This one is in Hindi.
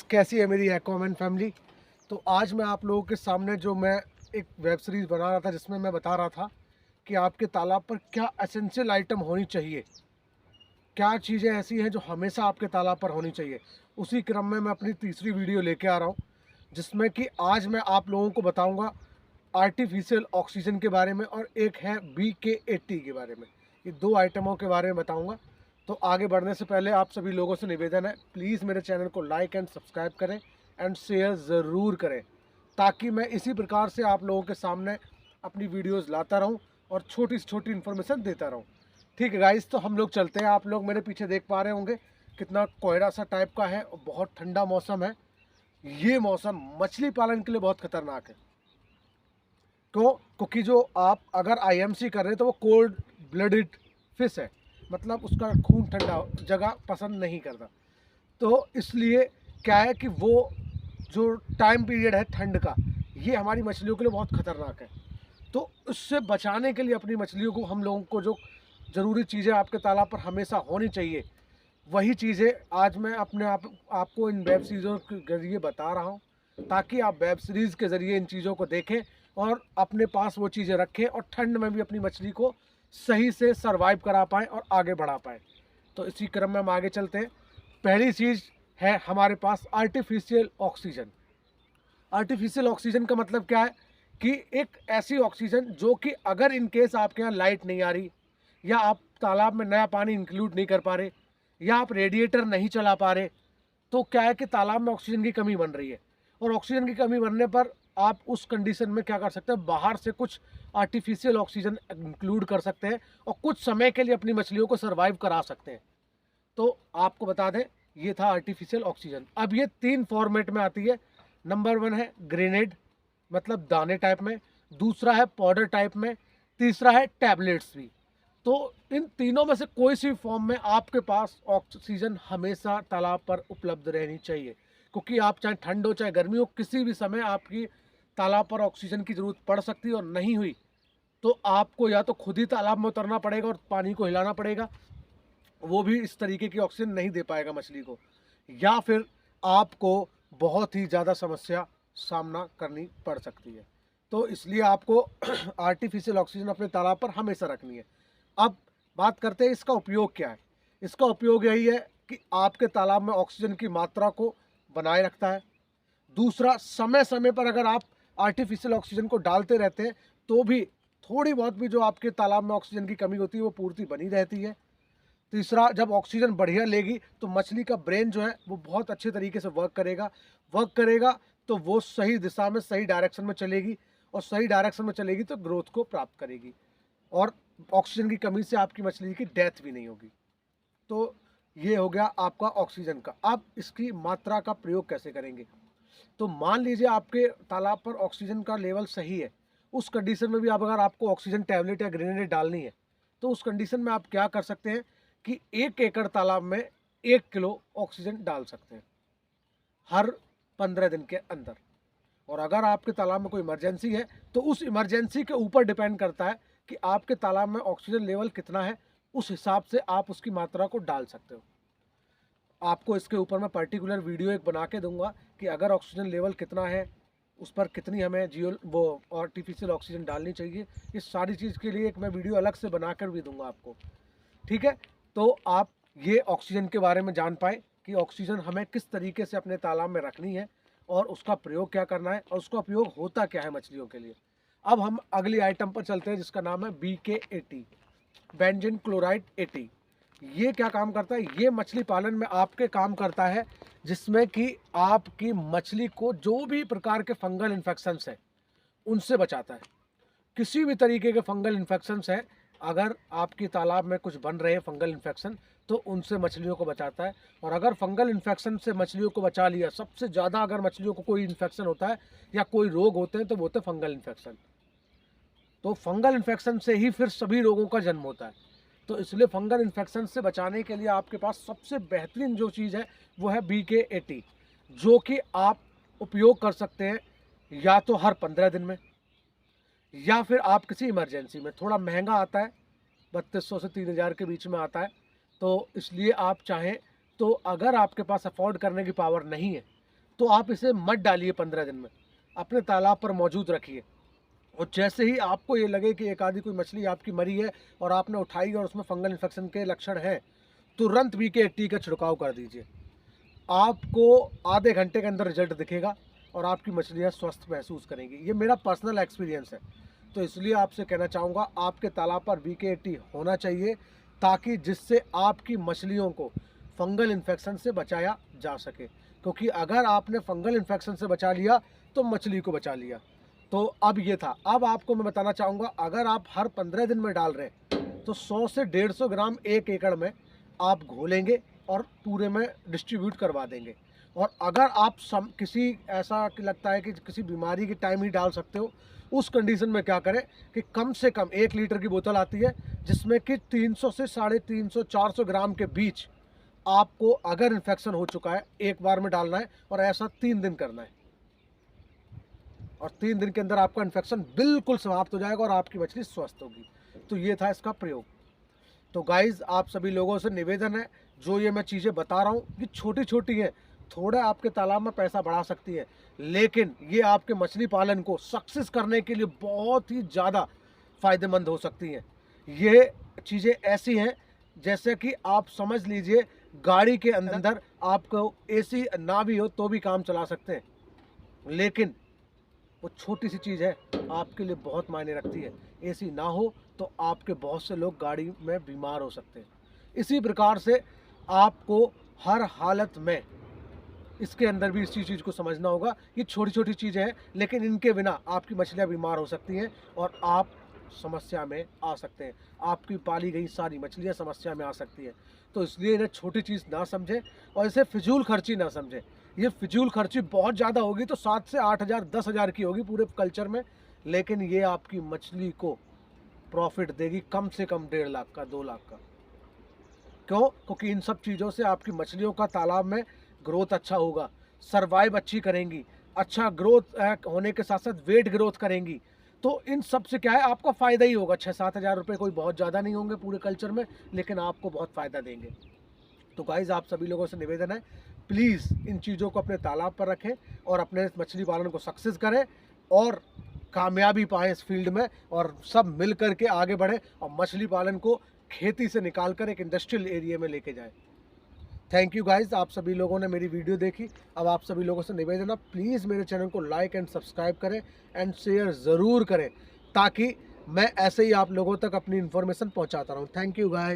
कैसी है मेरी एक्वामैन फैमिली। तो आज मैं आप लोगों के सामने जो मैं एक वेब सीरीज़ बना रहा था जिसमें मैं बता रहा था कि आपके तालाब पर क्या एसेंशियल आइटम होनी चाहिए, क्या चीज़ें ऐसी हैं जो हमेशा आपके तालाब पर होनी चाहिए। उसी क्रम में मैं अपनी तीसरी वीडियो लेके आ रहा हूँ जिसमें कि आज मैं आप लोगों को बताऊँगा आर्टिफिशियल ऑक्सीजन के बारे में और एक है BK80 के बारे में। ये दो आइटमों के बारे में बताऊँगा। तो आगे बढ़ने से पहले आप सभी लोगों से निवेदन है, प्लीज़ मेरे चैनल को लाइक एंड सब्सक्राइब करें एंड शेयर ज़रूर करें, ताकि मैं इसी प्रकार से आप लोगों के सामने अपनी वीडियोस लाता रहूं और छोटी से छोटी इन्फॉर्मेशन देता रहूं। ठीक है गाइस, तो हम लोग चलते हैं। आप लोग मेरे पीछे देख पा रहे होंगे कितना कोहरा सा टाइप का है और बहुत ठंडा मौसम है। ये मौसम मछली पालन के लिए बहुत खतरनाक है। क्यों? क्योंकि जो आप अगर IMC कर रहे हैं तो वो कोल्ड ब्लडेड फिश है, मतलब उसका खून ठंडा जगह पसंद नहीं करता। तो इसलिए क्या है कि वो जो टाइम पीरियड है ठंड का, ये हमारी मछलियों के लिए बहुत ख़तरनाक है। तो उससे बचाने के लिए अपनी मछलियों को हम लोगों को जो ज़रूरी चीज़ें आपके तालाब पर हमेशा होनी चाहिए, वही चीज़ें आज मैं अपने आपको इन वेब सीरीज़ों के ज़रिए बता रहा हूँ, ताकि आप वेब सीरीज़ के ज़रिए इन चीज़ों को देखें और अपने पास वो चीज़ें रखें और ठंड में भी अपनी मछली को सही से सर्वाइव करा पाएँ और आगे बढ़ा पाएँ। तो इसी क्रम में हम आगे चलते हैं। पहली चीज़ है हमारे पास आर्टिफिशियल ऑक्सीजन। आर्टिफिशियल ऑक्सीजन का मतलब क्या है कि एक ऐसी ऑक्सीजन जो कि अगर इन केस आपके यहाँ लाइट नहीं आ रही, या आप तालाब में नया पानी इंक्लूड नहीं कर पा रहे, या आप रेडिएटर नहीं चला पा रहे, तो क्या है कि तालाब में ऑक्सीजन की कमी बन रही है। और ऑक्सीजन की कमी बनने पर आप उस कंडीशन में क्या कर सकते हैं, बाहर से कुछ आर्टिफिशियल ऑक्सीजन इंक्लूड कर सकते हैं और कुछ समय के लिए अपनी मछलियों को सर्वाइव करा सकते हैं। तो आपको बता दें, ये था आर्टिफिशियल ऑक्सीजन। अब ये 3 फॉर्मेट में आती है। नंबर 1 है ग्रेनेड, मतलब दाने टाइप में। दूसरा है पाउडर टाइप में। तीसरा है टैबलेट्स भी। तो इन तीनों में से कोई सी फॉर्म में आपके पास ऑक्सीजन हमेशा तालाब पर उपलब्ध रहनी चाहिए, क्योंकि आप चाहे ठंड हो चाहे गर्मी हो, किसी भी समय आपकी तालाब पर ऑक्सीजन की ज़रूरत पड़ सकती है। और नहीं हुई तो आपको या तो खुद ही तालाब में उतरना पड़ेगा और पानी को हिलाना पड़ेगा, वो भी इस तरीके की ऑक्सीजन नहीं दे पाएगा मछली को, या फिर आपको बहुत ही ज़्यादा समस्या सामना करनी पड़ सकती है। तो इसलिए आपको आर्टिफिशियल ऑक्सीजन अपने तालाब पर हमेशा रखनी है। अब बात करते हैं इसका उपयोग क्या है। इसका उपयोग यही है कि आपके तालाब में ऑक्सीजन की मात्रा को बनाए रखता है। दूसरा, समय समय पर अगर आप आर्टिफिशियल ऑक्सीजन को डालते रहते हैं तो भी थोड़ी बहुत भी जो आपके तालाब में ऑक्सीजन की कमी होती है वो पूर्ति बनी रहती है। तीसरा, जब ऑक्सीजन बढ़िया लेगी तो मछली का ब्रेन जो है वो बहुत अच्छे तरीके से वर्क करेगा तो वो सही दिशा में सही डायरेक्शन में चलेगी, और सही डायरेक्शन में चलेगी तो ग्रोथ को प्राप्त करेगी, और ऑक्सीजन की कमी से आपकी मछली की डेथ भी नहीं होगी। तो ये हो गया आपका ऑक्सीजन का। अब इसकी मात्रा का प्रयोग कैसे करेंगे। तो मान लीजिए आपके तालाब पर ऑक्सीजन का लेवल सही है, उस कंडीशन में भी आप अगर आपको ऑक्सीजन टैबलेट या ग्रेनेड डालनी है, तो उस कंडीशन में आप क्या कर सकते हैं कि 1 एकड़ तालाब में 1 किलो ऑक्सीजन डाल सकते हैं हर 15 दिन के अंदर। और अगर आपके तालाब में कोई इमरजेंसी है तो उस इमरजेंसी के ऊपर डिपेंड करता है कि आपके तालाब में ऑक्सीजन लेवल कितना है, उस हिसाब से आप उसकी मात्रा को डाल सकते हो। आपको इसके ऊपर मैं पर्टिकुलर वीडियो एक बना के दूंगा कि अगर ऑक्सीजन लेवल कितना है, उस पर कितनी हमें वो आर्टिफिशियल ऑक्सीजन डालनी चाहिए। इस सारी चीज़ के लिए एक मैं वीडियो अलग से बनाकर भी दूंगा आपको। ठीक है, तो आप ये ऑक्सीजन के बारे में जान पाए कि ऑक्सीजन हमें किस तरीके से अपने तालाब में रखनी है और उसका प्रयोग क्या करना है और उसका उपयोग होता क्या है मछलियों के लिए। अब हम अगली आइटम पर चलते हैं जिसका नाम है BK80, बेंजीन क्लोराइड 80। ये क्या काम करता है, ये मछली पालन में आपके काम करता है, जिसमें कि आपकी मछली को जो भी प्रकार के फंगल इन्फेक्शंस है उनसे बचाता है। किसी भी तरीके के फंगल इन्फेक्शंस हैं, अगर आपकी तालाब में कुछ बन रहे हैं फंगल इन्फेक्शन, तो उनसे मछलियों को बचाता है। और अगर फंगल इन्फेक्शन से मछलियों को बचा लिया, सबसे ज़्यादा अगर मछलियों को कोई इन्फेक्शन होता है या कोई रोग होते हैं तो वो होते हैं फंगल इन्फेक्शन। तो फंगल इन्फेक्शन से ही फिर सभी रोगों का जन्म होता है। तो इसलिए फंगल इन्फेक्शन से बचाने के लिए आपके पास सबसे बेहतरीन जो चीज़ है वो है BK80, जो कि आप उपयोग कर सकते हैं या तो हर 15 दिन में, या फिर आप किसी इमरजेंसी में। थोड़ा महंगा आता है, 3200 से 3000 के बीच में आता है। तो इसलिए आप चाहें तो अगर आपके पास अफोर्ड करने की पावर नहीं है तो आप इसे मत डालिए 15 दिन में, अपने तालाब पर मौजूद रखिए। और जैसे ही आपको ये लगे कि एक आधी कोई मछली आपकी मरी है और आपने उठाई और उसमें फंगल इन्फेक्शन के लक्षण हैं, तुरंत VK80 का छिड़काव कर दीजिए। आपको आधे घंटे के अंदर रिजल्ट दिखेगा और आपकी मछलियाँ स्वस्थ महसूस करेंगी। ये मेरा पर्सनल एक्सपीरियंस है, तो इसलिए आपसे कहना चाहूँगा आपके तालाब पर VK80 होना चाहिए, ताकि जिससे आपकी मछलियों को फंगल इन्फेक्शन से बचाया जा सके। क्योंकि अगर आपने फंगल इन्फेक्शन से बचा लिया तो मछली को बचा लिया। तो अब ये था। अब आपको मैं बताना चाहूँगा, अगर आप हर 15 दिन में डाल रहे हैं तो 100 से 150 ग्राम 1 एकड़ में आप घोलेंगे और पूरे में डिस्ट्रीब्यूट करवा देंगे। और अगर आप किसी ऐसा लगता है कि किसी बीमारी के टाइम ही डाल सकते हो, उस कंडीशन में क्या करें कि कम से कम 1 लीटर की बोतल आती है, जिसमें कि 300 से 350 400 ग्राम के बीच आपको, अगर इन्फेक्शन हो चुका है, एक बार में डालना है और ऐसा 3 दिन करना है। और 3 दिन के अंदर आपका इन्फेक्शन बिल्कुल समाप्त हो जाएगा और आपकी मछली स्वस्थ होगी। तो ये था इसका प्रयोग। तो गाइज़, आप सभी लोगों से निवेदन है, जो ये मैं चीज़ें बता रहा हूँ ये छोटी छोटी हैं, थोड़ा आपके तालाब में पैसा बढ़ा सकती है, लेकिन ये आपके मछली पालन को सक्सेस करने के लिए बहुत ही ज़्यादा फ़ायदेमंद हो सकती हैं। ये चीज़ें ऐसी हैं जैसे कि आप समझ लीजिए गाड़ी के अंदर आपको AC ना भी हो तो भी काम चला सकते हैं, लेकिन वो छोटी सी चीज़ है, आपके लिए बहुत मायने रखती है। AC ना हो तो आपके बहुत से लोग गाड़ी में बीमार हो सकते हैं। इसी प्रकार से आपको हर हालत में इसके अंदर भी इसी चीज़ को समझना होगा। ये छोटी छोटी चीज़ें हैं, लेकिन इनके बिना आपकी मछलियाँ बीमार हो सकती हैं और आप समस्या में आ सकते हैं। आपकी पाली गई सारी मछलियाँ समस्या में आ सकती हैं। तो इसलिए इन्हें छोटी चीज़ ना समझें और इसे फिजूल खर्ची ना समझें। ये फिजूल खर्ची बहुत ज़्यादा होगी तो 7 से 8 हज़ार 10 हज़ार की होगी पूरे कल्चर में, लेकिन ये आपकी मछली को प्रॉफिट देगी कम से कम 1.5 लाख का, 2 लाख का। क्यों? क्योंकि इन सब चीज़ों से आपकी मछलियों का तालाब में ग्रोथ अच्छा होगा, सर्वाइव अच्छी करेंगी, अच्छा ग्रोथ होने के साथ साथ वेट ग्रोथ करेंगी। तो इन सब से क्या है, आपका फ़ायदा ही होगा। 6-7 हज़ार रुपये कोई बहुत ज़्यादा नहीं होंगे पूरे कल्चर में, लेकिन आपको बहुत फ़ायदा देंगे। तो गाइज़, आप सभी लोगों से निवेदन है, प्लीज़ इन चीज़ों को अपने तालाब पर रखें और अपने मछली पालन को सक्सेस करें और कामयाबी पाएँ इस फील्ड में, और सब मिल कर के आगे बढ़ें और मछली पालन को खेती से निकाल कर एक इंडस्ट्रियल एरिया में लेके जाएँ। थैंक यू गाइज़, आप सभी लोगों ने मेरी वीडियो देखी। अब आप सभी लोगों से निवेदन है, प्लीज़ मेरे चैनल को लाइक एंड सब्सक्राइब करें एंड शेयर ज़रूर करें, ताकि मैं ऐसे ही आप लोगों तक अपनी इन्फॉर्मेशन पहुंचाता रहूं। Thank you guys.